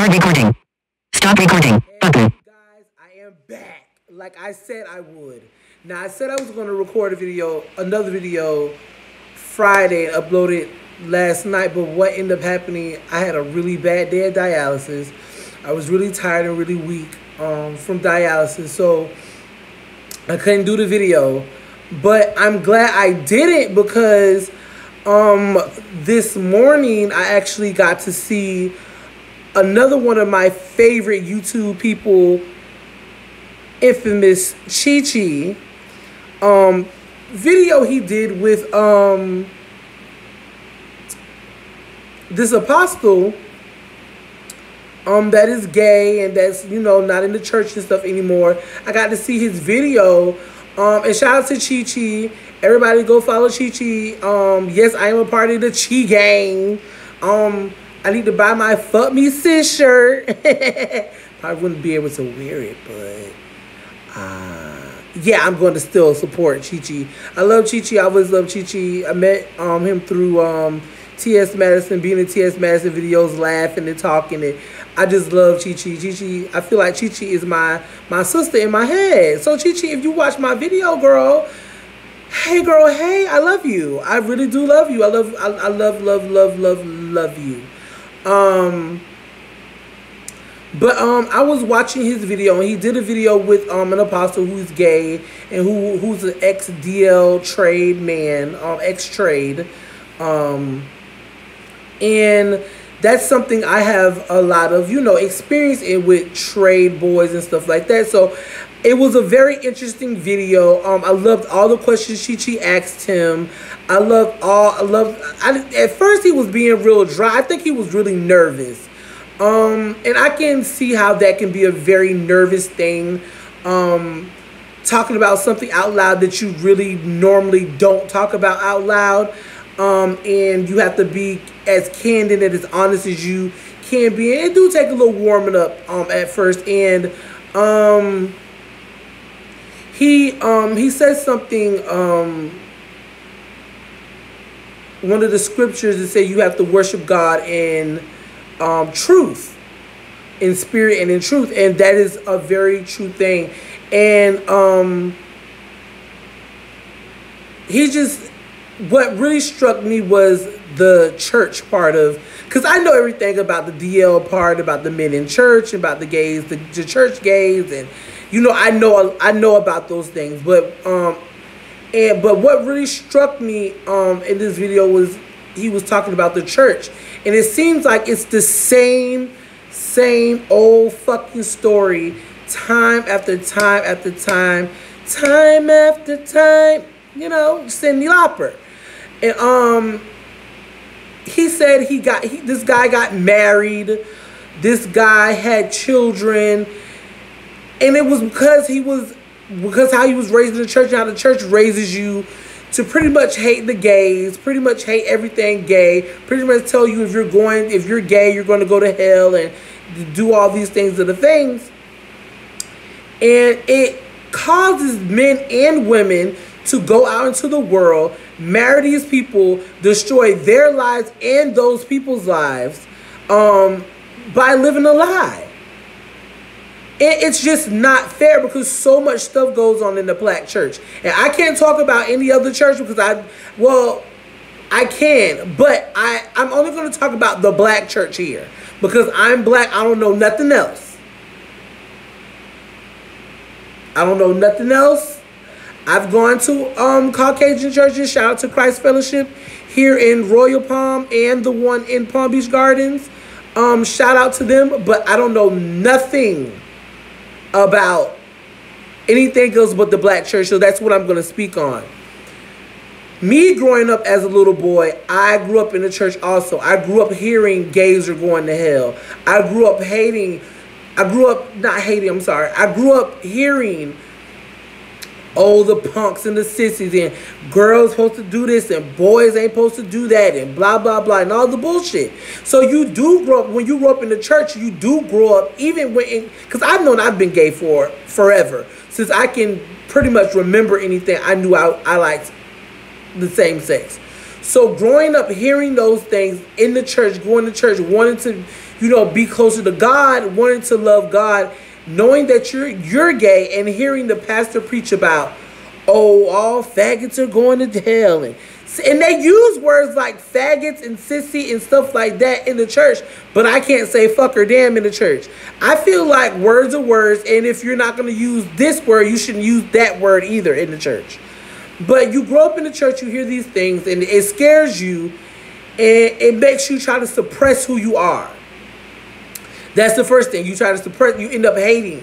Start recording. Stop recording. Button. Guys, I am back. Like I said I would. Now, I said I was going to record another video Friday and upload it last night, but what ended up happening, I had a really bad day of dialysis. I was really tired and really weak from dialysis, so I couldn't do the video. But I'm glad I did it because this morning I actually got to see another one of my favorite YouTube people, infamous Chi Chi, video he did with this apostle that is gay and that's, you know, not in the church and stuff anymore. I got to see his video. And shout out to Chi Chi. Everybody go follow Chi Chi. Yes, I am a part of the Chi gang. I need to buy my Fuck Me Sis shirt. Probably wouldn't be able to wear it, but yeah, I'm going to still support Chi Chi. I love Chi Chi. I always love Chi Chi. I met him through T.S. Madison, being in T.S. Madison videos, laughing and talking. And I just love Chi Chi. Chi Chi, I feel like Chi Chi is my sister in my head. So Chi Chi, if you watch my video, girl, hey girl, hey, I love you. I really do love you. I love you. But I was watching his video, and he did a video with an apostle who's gay and who's an ex-DL trade man, ex-trade, and that's something I have a lot of, you know, experience in with trade boys and stuff like that. So it was a very interesting video. I loved all the questions Chi Chi asked him. At first he was being real dry. I think he was really nervous. And I can see how that can be a very nervous thing. Talking about something out loud that you really normally don't talk about out loud. And you have to be as candid and as honest as you can be. And it do take a little warming up at first. And he says something, one of the scriptures that say you have to worship God in truth, in spirit and in truth, and that is a very true thing. And what really struck me was the church part of, because I know everything about the DL part, about the men in church, about the gays, the church gays, and you know, I know about those things. But but what really struck me in this video was he was talking about the church, and it seems like it's the same old fucking story, time after time after time after time. You know, Cyndi Lauper. And he said this guy got married, this guy had children, and it was because how he was raised in the church, and how the church raises you to pretty much hate the gays, pretty much hate everything gay, pretty much tell you if you're gay, you're going to go to hell, and do all these things are the things. And it causes men and women to go out into the world, marry these people, destroy their lives and those people's lives by living a lie. It's just not fair because so much stuff goes on in the black church. And I can't talk about any other church because I can, but I'm only going to talk about the black church here because I'm black. I don't know nothing else. I don't know nothing else. I've gone to Caucasian churches. Shout out to Christ Fellowship here in Royal Palm and the one in Palm Beach Gardens. Shout out to them, but I don't know nothing about anything else but the black church, so that's what I'm going to speak on. Me growing up as a little boy, I grew up in the church also. I grew up hearing gays are going to hell. I grew up hearing, oh, the punks and the sissies, and girls supposed to do this and boys ain't supposed to do that, and blah, blah, blah, and all the bullshit. So you do grow up, when you grow up in the church, you do grow up, even when, because I've been gay for forever. Since I can pretty much remember anything, I knew I liked the same sex. So growing up, hearing those things in the church, going to church, wanting to be closer to God, wanting to love God, knowing that you're gay, and hearing the pastor preach about, oh, all faggots are going to hell, and they use words like faggots and sissy and stuff like that in the church, but I can't say fuck or damn in the church. I feel like words are words, and if you're not going to use this word, you shouldn't use that word either in the church. But you grow up in the church, you hear these things, and it scares you, and it makes you try to suppress who you are. That's the first thing. You try to suppress, you end up hating.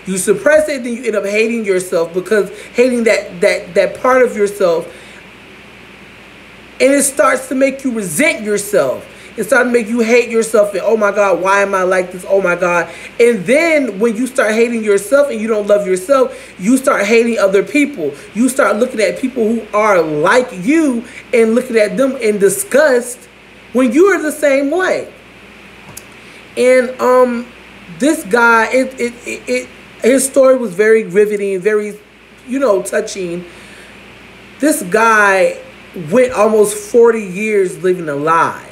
You suppress it, then you end up hating yourself, because hating that part of yourself, and it starts to make you resent yourself. It starts to make you hate yourself, and oh my God, why am I like this? Oh my God. And then when you start hating yourself and you don't love yourself, you start hating other people. You start looking at people who are like you and looking at them in disgust when you are the same way. And this guy, his story was very riveting, very, touching. This guy went almost 40 years living a lie.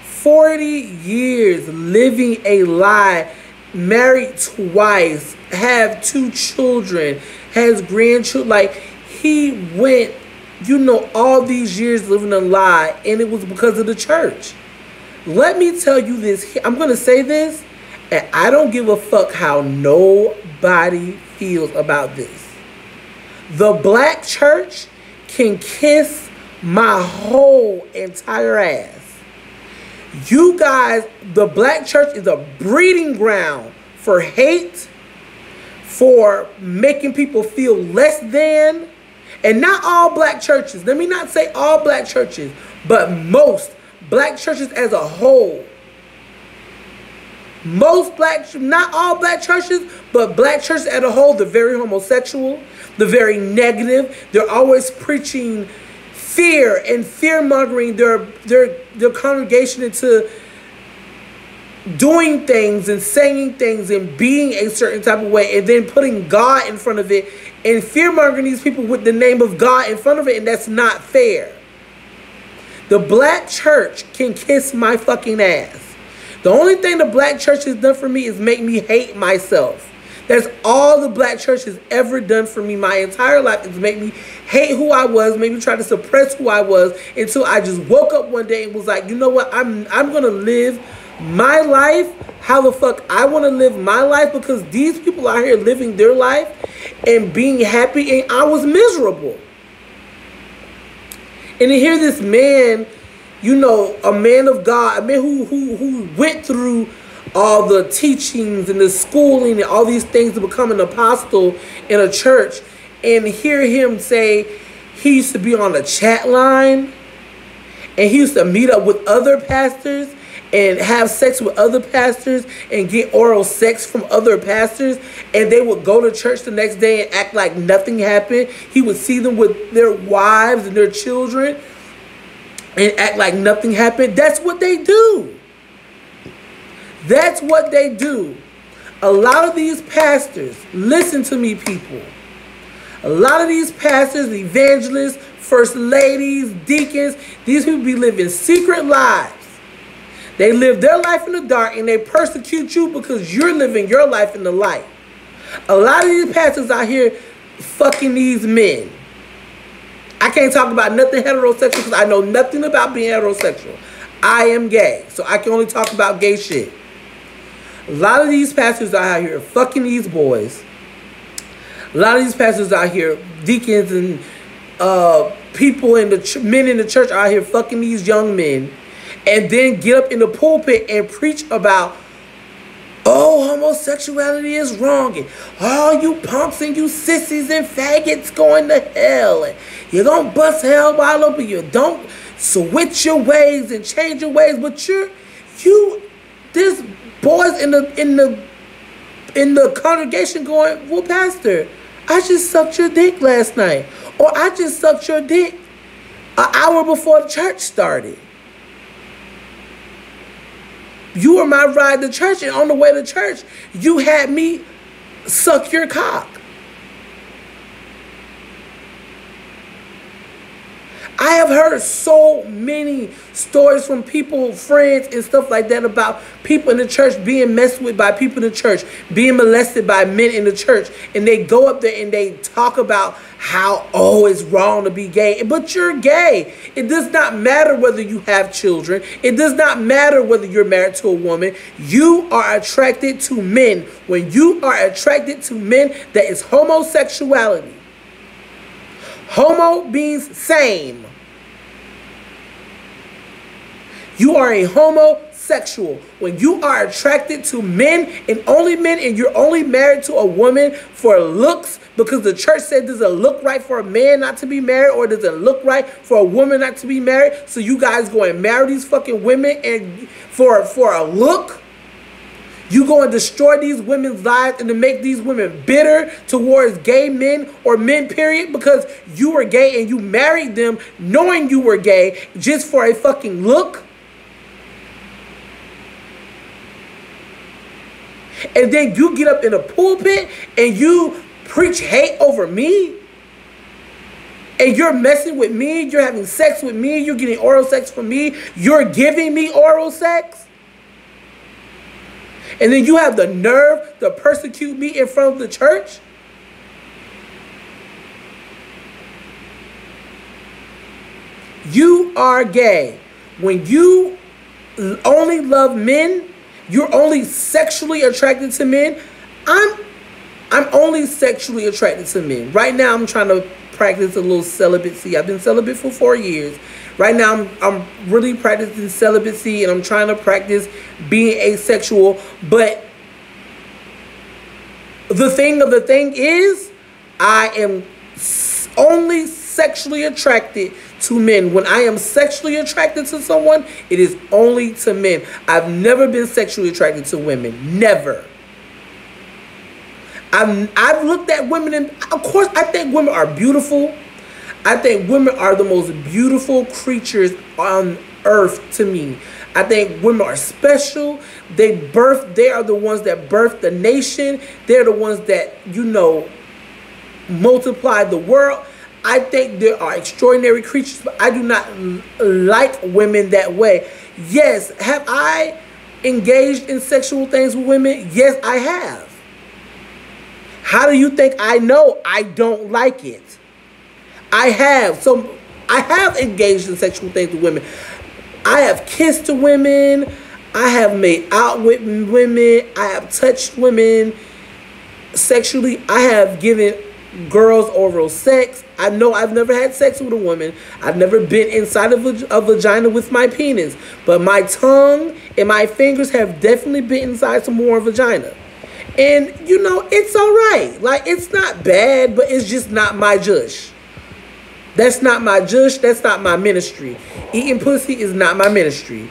40 years living a lie, married twice, have 2 children, has grandchildren. Like, he went, all these years living a lie, and it was because of the church. Let me tell you this. I'm going to say this, and I don't give a fuck how nobody feels about this. The black church can kiss my whole entire ass. You guys, the black church is a breeding ground for hate, for making people feel less than. And not all black churches. Let me not say all black churches, but most black churches as a whole. Not all black churches, but black churches as a whole, they're very homosexual. They're very negative. They're always preaching fear and fear-mongering their congregation into doing things and saying things and being a certain type of way, and then putting God in front of it and fear-mongering these people with the name of God in front of it, and that's not fair. The black church can kiss my fucking ass. The only thing the black church has done for me is make me hate myself. That's all the black church has ever done for me my entire life, is make me hate who I was, make me try to suppress who I was, until I just woke up one day and was like, you know what, I'm going to live my life how the fuck I want to live my life, because these people out here living their life and being happy, and I was miserable. And to hear this man, a man of God, a man who went through all the teachings and the schooling and all these things to become an apostle in a church, and hear him say he used to be on a chat line, and he used to meet up with other pastors and have sex with other pastors and get oral sex from other pastors, and they would go to church the next day and act like nothing happened. He would see them with their wives and their children and act like nothing happened. That's what they do. That's what they do. A lot of these pastors, listen to me, people. A lot of these pastors, evangelists, first ladies, deacons, these people be living secret lives. They live their life in the dark, and they persecute you because you're living your life in the light. A lot of these pastors out here fucking these men. I can't talk about nothing heterosexual because I know nothing about being heterosexual. I am gay, so I can only talk about gay shit. A lot of these pastors out here fucking these boys. A lot of these pastors out here, deacons and people in the men in the church out here fucking these young men, and then get up in the pulpit and preach about, oh, homosexuality is wrong, and all you punks and you sissies and faggots going to hell, and you're gonna bust hell wide open. You don't switch your ways and change your ways, but there's boys in the congregation going, well, pastor, I just sucked your dick last night, or I just sucked your dick an hour before the church started. You were my ride to church, and on the way to church, you had me suck your cock. I have heard so many stories from people, friends, and stuff like that about people in the church being messed with by people in the church, being molested by men in the church. And they go up there and they talk about how, oh, it's wrong to be gay. But you're gay. It does not matter whether you have children. It does not matter whether you're married to a woman. You are attracted to men. When you are attracted to men, that is homosexuality. Homo means same. You are a homosexual. When you are attracted to men and you're only married to a woman for looks, because the church said, does it look right for a man not to be married, or does it look right for a woman not to be married? So you guys go and marry these fucking women and for a look? You go and destroy these women's lives and to make these women bitter towards gay men or men, period, because you were gay and you married them knowing you were gay just for a fucking look? And then you get up in a pulpit and you preach hate over me? And you're messing with me, you're having sex with me, you're getting oral sex from me, you're giving me oral sex? And then you have the nerve to persecute me in front of the church? You are gay. When you only love men, you're only sexually attracted to men. I'm only sexually attracted to men. Right now, I'm trying to practice a little celibacy. I've been celibate for 4 years. Right now, I'm really practicing celibacy, and I'm trying to practice being asexual. But the thing is, I am only sexually attracted to men. When I am sexually attracted to someone, it is only to men. I've never been sexually attracted to women. Never. I've looked at women, and of course, I think women are beautiful. I think women are the most beautiful creatures on earth to me. I think women are special. They are the ones that birthed the nation. They're the ones that, multiply the world. I think there are extraordinary creatures, but I do not like women that way. Yes, have I engaged in sexual things with women? Yes, I have. How do you think I know I don't like it? I have. So I have engaged in sexual things with women. I have kissed women. I have made out with women. I have touched women sexually. I have given girls oral sex. I know I've never had sex with a woman. I've never been inside of a vagina with my penis. But my tongue and my fingers have definitely been inside some more vagina. And, it's all right. Like, it's not bad, but it's just not my jush. That's not my jush. That's not my ministry. Eating pussy is not my ministry.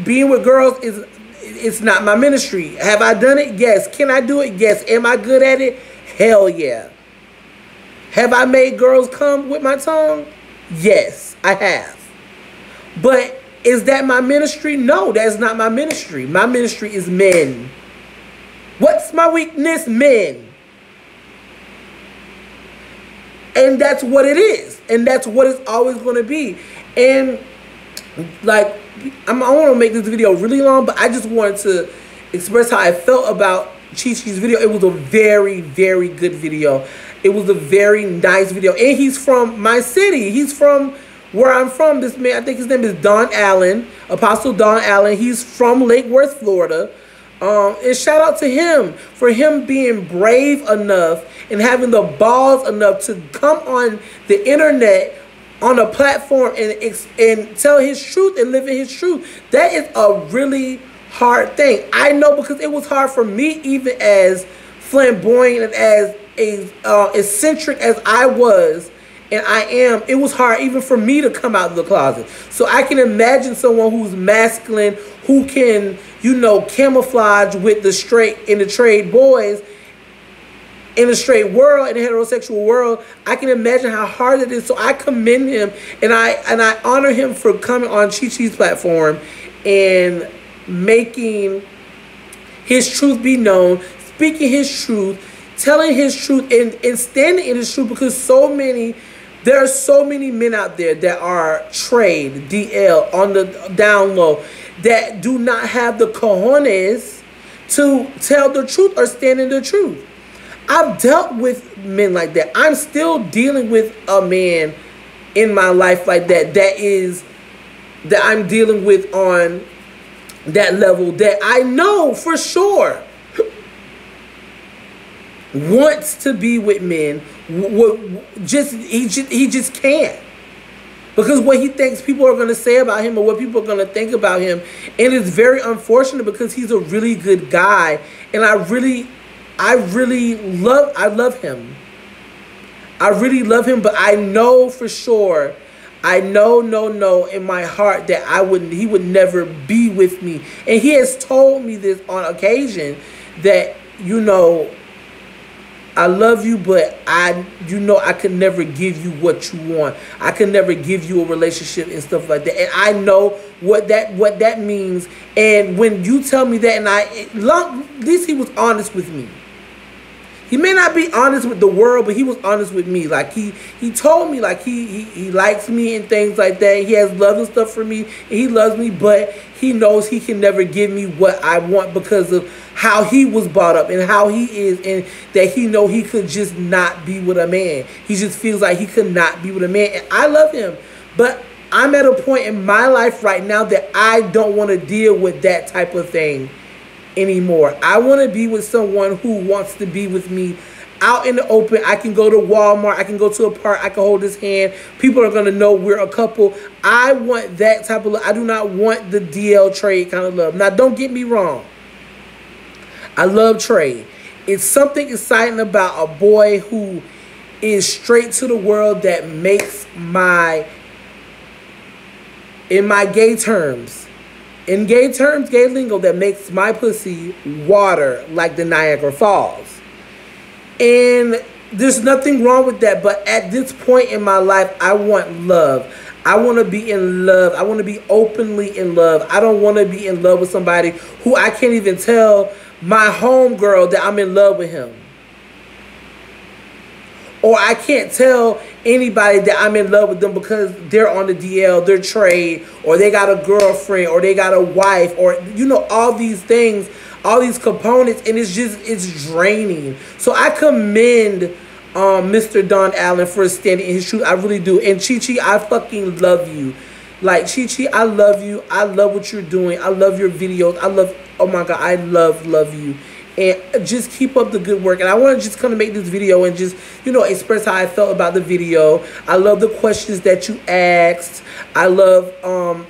Being with girls it's not my ministry. Have I done it? Yes. Can I do it? Yes. Am I good at it? Hell yeah. Have I made girls come with my tongue? Yes, I have. But is that my ministry? No, that's not my ministry. My ministry is men. What's my weakness? Men. And that's what it is. And that's what it's always going to be. And like, I want to make this video really long, but I just wanted to express how I felt about Chi-Chi's video. It was a very, very good video. It was a very nice video. And he's from my city. He's from where I'm from. This man, I think his name is Don Allen, Apostle Don Allen. He's from Lake Worth, Florida. And shout out to him for him being brave enough and having the balls enough to come on the internet on a platform and tell his truth and live in his truth. That is a really hard thing. I know, because it was hard for me, even as flamboyant and as eccentric as I was and I am. It was hard even for me to come out of the closet. So I can imagine someone who's masculine, who can, camouflage with the straight in the trade boys in the straight world, in the heterosexual world. I can imagine how hard it is. So I commend him and I honor him for coming on Chi-Chi's platform and making his truth be known, speaking his truth, telling his truth, and standing in his truth, because so many There are so many men out there that are trade, DL, on the down low, that do not have the cojones to tell the truth or stand in the truth. I've dealt with men like that. I'm still dealing with a man in my life like that, that I'm dealing with on that level, that I know for sure wants to be with men. He just can't, because what he thinks people are going to say about him or what people are going to think about him. And it's very unfortunate, because he's a really good guy, and I love him. I really love him, but I know for sure, I know in my heart that he would never be with me. And he has told me this on occasion, that, you know, I love you, but I could never give you what you want. I could never give you a relationship and stuff like that. And I know what that means. And when you tell me that, and at least he was honest with me. He may not be honest with the world, but he was honest with me. Like, he told me, like, he likes me and things like that. He has love and stuff for me, and he loves me, but he knows he can never give me what I want because of how he was brought up and how he is, and that he know he could just not be with a man. He just feels like he could not be with a man. And I love him, but I'm at a point in my life right now that I don't want to deal with that type of thing anymore. I want to be with someone who wants to be with me out in the open. I can go to Walmart. I can go to a park. I can hold his hand. People are going to know we're a couple. I want that type of love. I do not want the DL trade kind of love. Now, don't get me wrong. I love trade. It's something exciting about a boy who is straight to the world, that makes in gay lingo, that makes my pussy water like the Niagara Falls. And there's nothing wrong with that. But at this point in my life, I want love. I want to be in love. I want to be openly in love. I don't want to be in love with somebody who I can't even tell my homegirl that I'm in love with him. Or I can't tell anybody that I'm in love with them because they're on the DL, they're trade, or they got a girlfriend, or they got a wife, or, you know, all these things, all these components, and it's draining. So I commend Mr. Don Allen for standing in his truth. I really do. And Chi, I fucking love you. Like, Chi, I love you. I love what you're doing. I love your videos. Oh my God, I love you. And just keep up the good work. And I want to just kind of make this video and just, you know, express how I felt about the video. I love the questions that you asked. I love how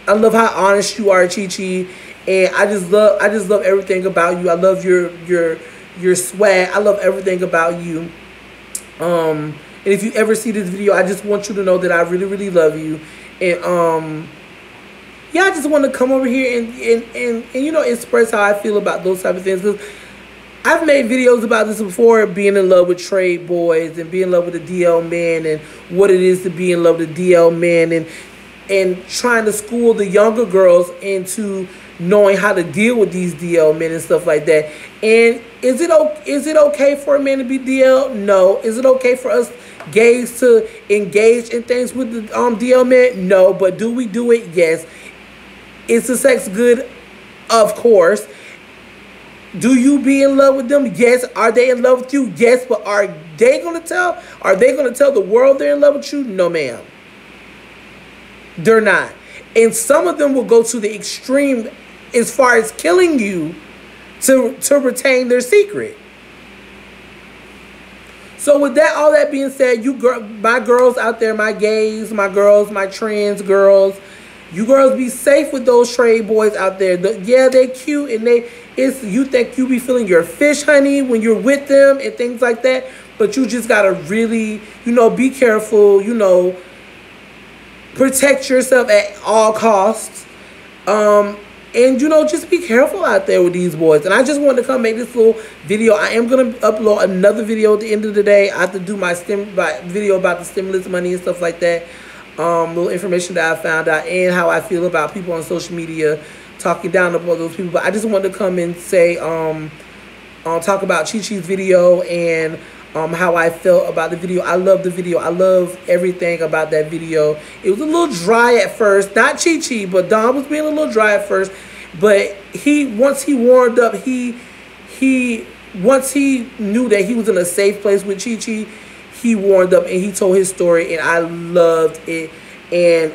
honest you are, Chi. And I just love everything about you. I love your swag. I love everything about you. And if you ever see this video, I just want you to know that I really, really love you. And yeah, I just want to come over here and you know, express how I feel about those type of things. Because I've made videos about this before, being in love with trade boys and being in love with a DL man and what it is to be in love with a DL man, and trying to school the younger girls into knowing how to deal with these DL men and stuff like that. And is it okay for a man to be DL? No. Is it okay for us gays to engage in things with the DL men? No. But do we do it? Yes. Is the sex good? Of course. Do you be in love with them? Yes. Are they in love with you? Yes. But are they going to tell? Are they going to tell the world they're in love with you? No, ma'am. They're not. And some of them will go to the extreme as far as killing you to retain their secret. So with that, all that being said, my girls out there, my gays, my girls, my trans girls, you girls be safe with those trade boys out there. Yeah, they cute, and you think you be feeling your fish, honey, when you're with them and things like that. But you just gotta really, you know, be careful, you know, protect yourself at all costs. And, you know, just be careful out there with these boys. And I just wanted to come make this little video. I am going to upload another video at the end of the day. I have to do my video about the stimulus money and stuff like that. Little information that I found out and how I feel about people on social media talking down about those people. But I just wanted to come and say, talk about Chi Chi's video and how I felt about the video. I love the video. I love everything about that video. It was a little dry at first, not Chi Chi, but Don was being a little dry at first. But once he warmed up, once he knew that he was in a safe place with Chi Chi, he warmed up and he told his story, and I loved it. And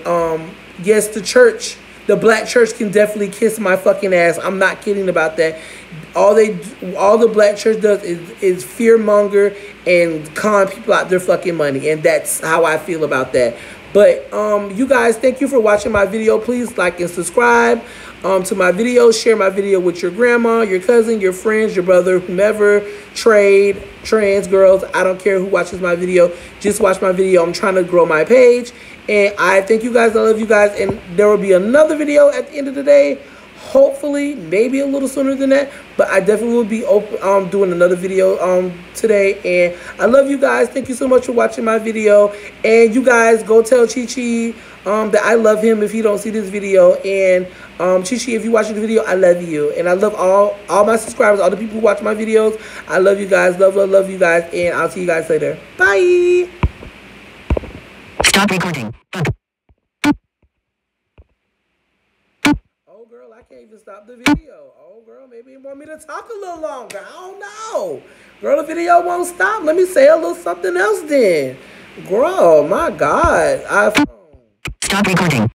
yes, the black church can definitely kiss my fucking ass. I'm not kidding about that. All the black church does is fearmonger and con people out their fucking money, and that's how I feel about that. But you guys, thank you for watching my video. Please like and subscribe to my video. Share my video with your grandma, your cousin, your friends, your brother, whomever, trans girls. I don't care who watches my video. Just watch my video. I'm trying to grow my page. And I thank you guys. I love you guys. And there will be another video at the end of the day. Hopefully, maybe a little sooner than that. But I definitely will be doing another video today. And I love you guys. Thank you so much for watching my video. And you guys, go tell Chi Chi that I love him if he don't see this video. And Chi Chi, if you're watching the video, I love you. And I love all my subscribers, all the people who watch my videos. I love you guys. Love you guys. And I'll see you guys later. Bye. Stop recording. Oh, girl, I can't even stop the video. Oh, girl, maybe you want me to talk a little longer. I don't know. Girl, the video won't stop. Let me say a little something else then. Girl, my God. Stop recording.